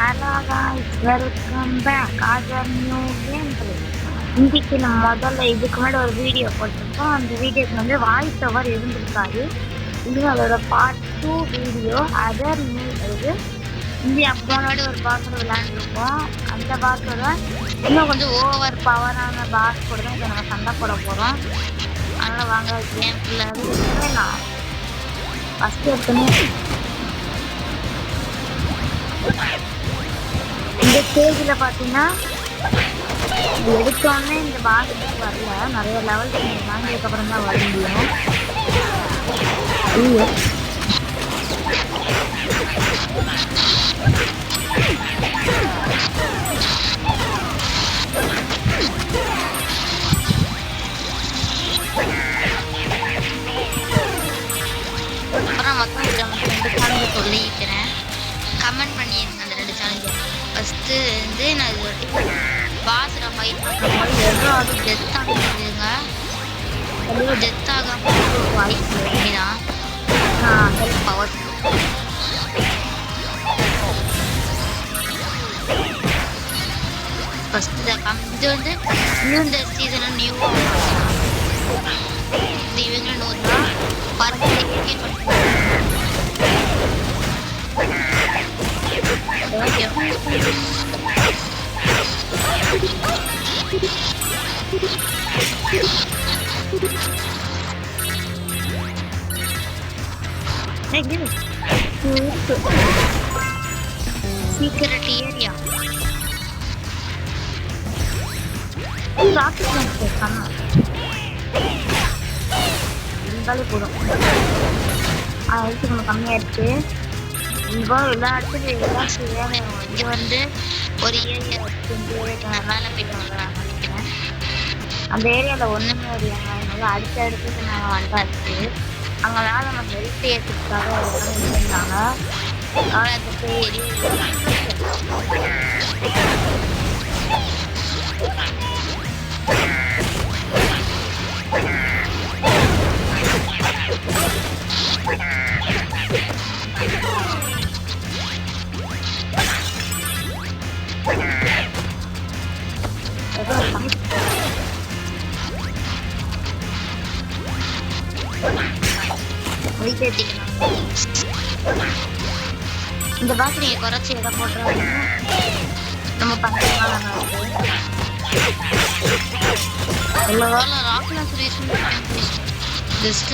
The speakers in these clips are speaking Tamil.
Hello guys, welcome back other new game play. இன்னைக்கு நம்ம முதல்ல இதுக்கு முன்னாடி ஒரு வீடியோ போட்டிருக்கோம். அந்த வீடியோக்கு வந்து வாய்ஸ் ஓவர் இருந்திருக்காது. இது அதோட பார்ட் 2 வீடியோ. அதர் நியூ இது இந்தியா போனோட ஒரு பாஸோட விளையாண்டுருக்கோம். அந்த பாஸோட இன்னும் கொஞ்சம் ஓவர் பவரான பாஸ் கூட தான் இதை நம்ம சண்டை போட போகிறோம். அதனால் வாங்க கேம் பிள்ளை நான் ஃபஸ்ட்டு எடுத்துன்னு இந்த ஸ்டேஜில் பார்த்தீங்கன்னா எடுத்தோடனே இந்த பாக்ஸுக்கு வரல, நிறைய லெவல்ஸ் நீங்கள் வாங்கினதுக்கப்புறம் தான் வர முடியும். அப்புறம் மொத்தம் இதில் மட்டும் 2 சேனல் சொல்லிக்கிறேன். கமெண்ட் பண்ணிடுங்க அந்த 2 சேனல். ஃபஸ்ட்டு வந்து நான் இது வாட்டி பாஸில் ஃபைட் பண்ணும்போது எவ்வளோ டெத் ஆகிடுதுங்க. எவ்வளோ டெத் ஆகாமல் வாய்ப்பு தான் ஹெல்ப் பவர். ஃபஸ்ட்டு இது வந்து இன்னும் இந்த சீசனில் நியூவாக இந்த இவங்களும் நோக்கா பறந்து சீக்கிரட் ஏரியா இருந்தாலே போதும். ஹெல்த் கொஞ்சம் கம்மியாயிடுச்சு. இப்போ எல்லா இடத்துலையும் எல்லாம் சரியான இங்கே வந்து ஒரு ஏரியா வச்சு மேலே போயிட்டு வந்துடுறாங்க நினைக்கிறேன். அந்த ஏரியாவில் ஒன்றுமே இல்லைங்க. அதனால அடுத்தடுத்து நாங்கள் வந்தாச்சு. அங்கெல்லாம் நம்ம ஹெல்த் ஏற்றுக்காக இருந்தாங்க. அதனால அந்த ஏரியா இந்த பாக்ஸ் நீங்கள் குறைச்சி எதை போடுறாங்க நம்ம பண்ணுறதுனால எவ்வளோ வேலை ராக்லாம் ஜஸ்ட்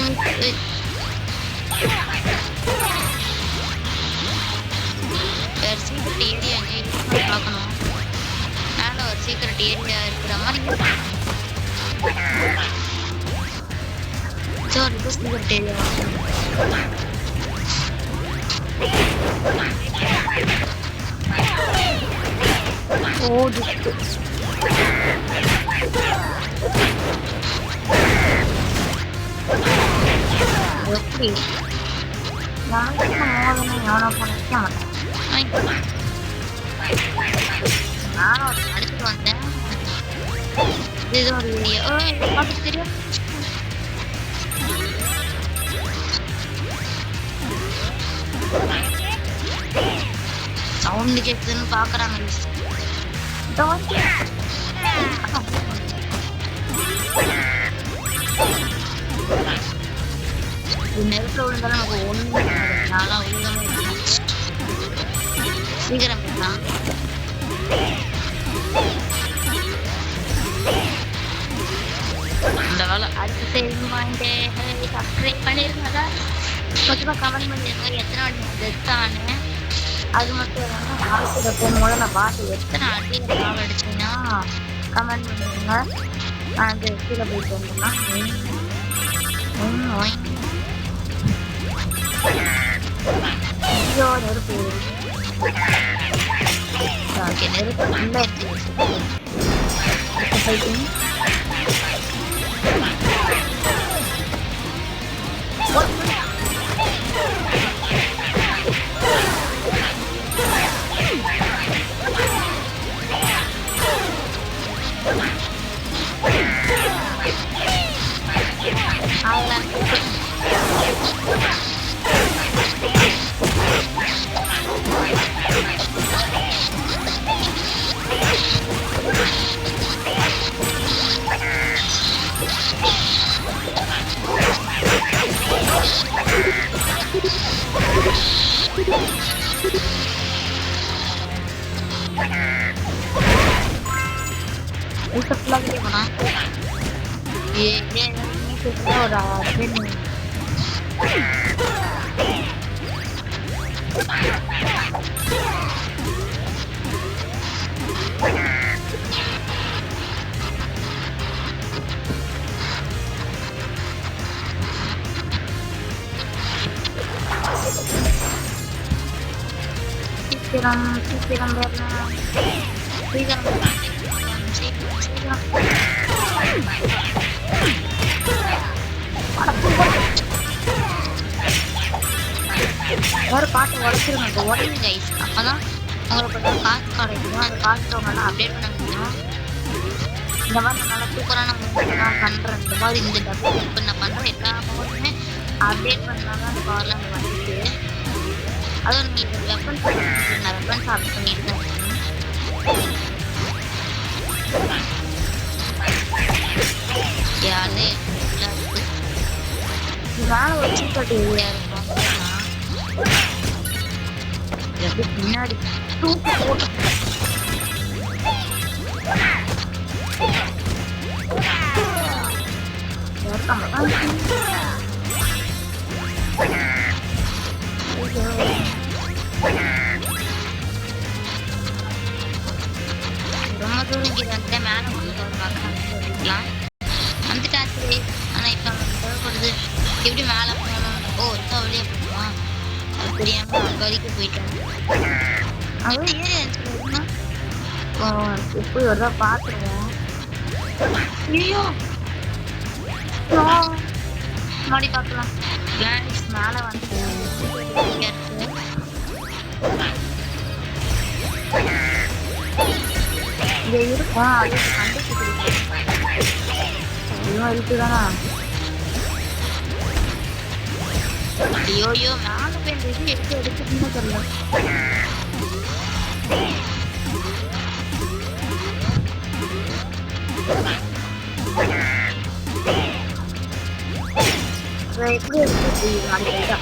சீக்கிரட் ஏரியா எங்கே பார்க்கணும். மேலே ஒரு சீக்கிரட் ஏரியா இருக்கிற மாதிரி சீக்கிரட் ஏரியா ஓடிட்டு எப்படி எவ்வளோ போன வைக்க மாட்டேன். நானும் அடுத்து வந்தேன். இது ஒரு வீடியோ பார்த்து தெரியும். சவுண்டு கேட்குதுன்னு பார்க்குறாங்க. நெருப்பில் விழுந்தாலும் நமக்கு ஒன்றும் நாளாக விழுந்தாமல் சீக்கிரம் பண்ணலாம். இந்த வேலை அடுத்து செய்யுமாண்டே சப்ஸ்கிரைப் பண்ணிருங்க. கொஞ்சமாக கமெண்ட் பண்ணிருங்க எத்தனை வாட்டி டெத்தானு. அது மட்டும் இல்லாமல் ஆளுக்கிட்ட போகும்போது நான் பார்த்து எத்தனை அடி கால் அடிச்சேன்னா கமெண்ட் பண்ணிடுங்க. நான் அந்த கீழே போயிட்டு வந்தோம்னா நெருப்பு ஓகே நெருப்பு நல்லா எடுத்து Itu lagi mana? Ini kita orang ini. Siram berna. Siram. ஒரு பாட்டு உடச்சிருங்க உடனே கைஸ். அப்பதான் உங்களுக்கு காசு கிடைக்கும். அந்த காசு உங்களால் அப்டேட் பண்ண முடியும். இந்த மாதிரி நல்லா சூப்பரான மூவி நான் பண்ணுறேன். இந்த மாதிரி இந்த டப்பு இப்போ நான் பண்ணுற எல்லா மூவியுமே அப்டேட் பண்ணால் தான் அந்த பவர்லாம் வந்துச்சு. அதுவும் நீங்கள் வெப்பன்ஸ் நான் வெப்பன்ஸ் அப்டேட் பண்ணிட்டு தான் யாரு மேலே ஒரு சீக்கட்டு ஏரியா இருக்கும். பின்னாடி தூக்கி போட்டு ரொம்ப தூரம் இங்கே வந்து மேலே வந்துக்கலாம் வந்துட்டாச்சு. ஆனால் இப்போ தேவைப்படுது எப்படி மேலே போகணும். ஓ இப்போ வழியாக போகணும். அது தெரியாமல் அங்கே வரைக்கும் போயிட்டேன். அங்கே ஏரியா இப்போ ஒரு தான் பார்த்துருவோம். ஐயோ மாடி பார்க்கலாம். கிளானிக்ஸ் மேலே வந்து இங்கே இருக்கும். அது கண்டுபிடிக்கும் இருக்குதானா? ஐயோ மேலே போய் இந்த இது எடுத்துன்னு தெரியல. எப்படி எடுத்து நாளைக்கு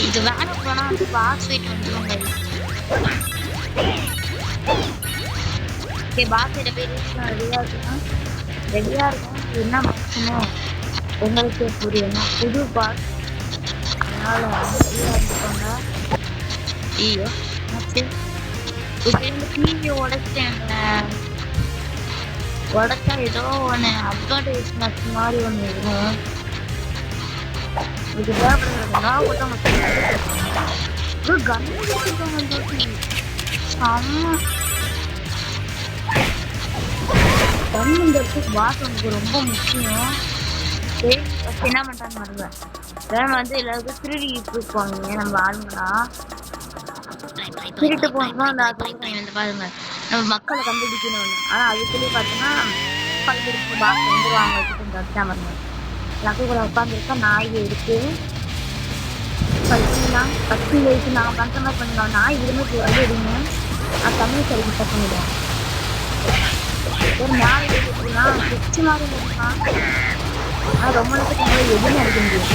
இது வேலை போனா வந்து பாஸ் வெயிட் வந்துருவாங்க. பாஸ் வெயிட்ட போய் ரெடியா இருக்குன்னா ரெடியா இருக்கும். என்ன பண்ணணும் உங்களுக்கே புரியும். புது பாஸ் அதனால ரெடியா இருந்துக்கோங்க. ஐயோ டிவி உடைச்சாங்க. உடைச்சா ஏதோ ஒன்று அட்வான்டேஜ் மாதிரி ஒன்று இருக்கும். இது தேவைப்படுறதுனா ஒருத்தவங்க கன் கன்னுங்கிறது பாஸ் உங்களுக்கு ரொம்ப முக்கியம். என்ன பண்ணுறான்னு வருவேன். வேணும் வந்து எல்லாருக்கும் திருடி இருப்பாங்க. நம்ம ஆளுங்களா திருட்டு போகணும். அந்த ஆட்கள் வந்து பாருங்க நம்ம மக்களை கண்டுபிடிக்கணும். ஆனால் அதுக்குள்ளேயே பார்த்தீங்கன்னா கண்டுபிடிச்சு பாஸ் வந்துடுவாங்க. வச்சுட்டு பாருங்க லக்குக்குள்ள உட்காந்துருக்கா நாய் இருக்கு. பத்து வயசு நாங்கள் பண்ணுற மாதிரி பண்ணலாம். நாய் விரும்பி போகிறது எடுங்க. நான் தமிழ் சரிக்கு பண்ணிடுவேன். ஒரு நாய் இருக்குன்னா பிச்சு மாதிரி இருக்கான். ஆனால் ரொம்ப நேரத்துக்கு முன்னாடி எதுவுமே அடிக்க முடியும்.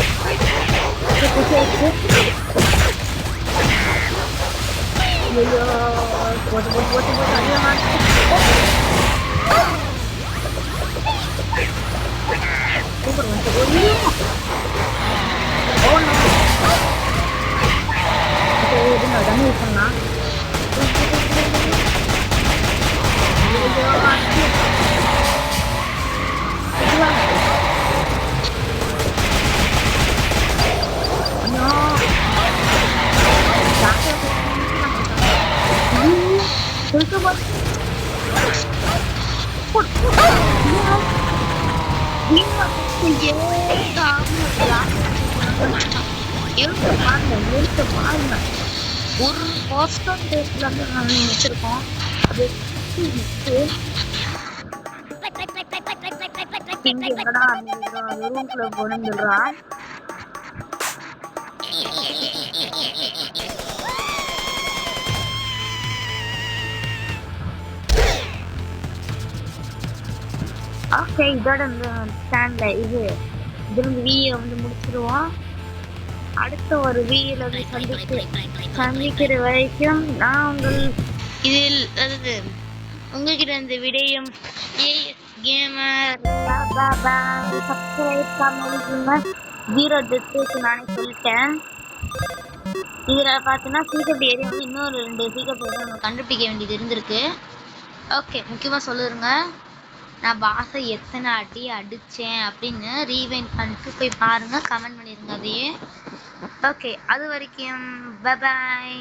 ஐயோ போட்டு போட்டு போட்டு போட்டு அதிகமாக சூப்பர் வந்து தண்ணி யூஸ் பண்ணா ஒரு கான்சன்ட்ரேட்ல வந்து நாங்க வச்சிருக்கோம். அது இங்க எங்கடா அது ரூம்குள்ள போகணும்னு சொல்றான். ஓகே, இதோட இந்த ஸ்டாண்ட்ல இது வீடியோ வந்து முடிச்சிருவோம். அடுத்த ஒரு வீடியோல வந்து சந்திக்கிற வரைக்கும் நான் உங்கள் இதில் அதாவது உங்ககிட்ட இந்த விடையும் கேமர் சப்ஸ்கிரைப் பண்ணாம 0 டெஸ்ட் நானே சொல்லிட்டேன். இதில் பார்த்தீங்கன்னா சீக்கிரம் ஏரியா வந்து இன்னொரு 2 சீக்கிரம் நம்ம கண்டுபிடிக்க வேண்டியது இருந்திருக்கு. ஓகே, முக்கியமாக சொல்லுங்க, நான் பாஸை எத்தனை அடி அடித்தேன் அப்படின்னு ரீவைண்ட் பண்ணிட்டு போய் பாருங்கள், கமெண்ட் பண்ணிடுங்க அதையே. ஓகே, அது வரைக்கும் பை பாய்.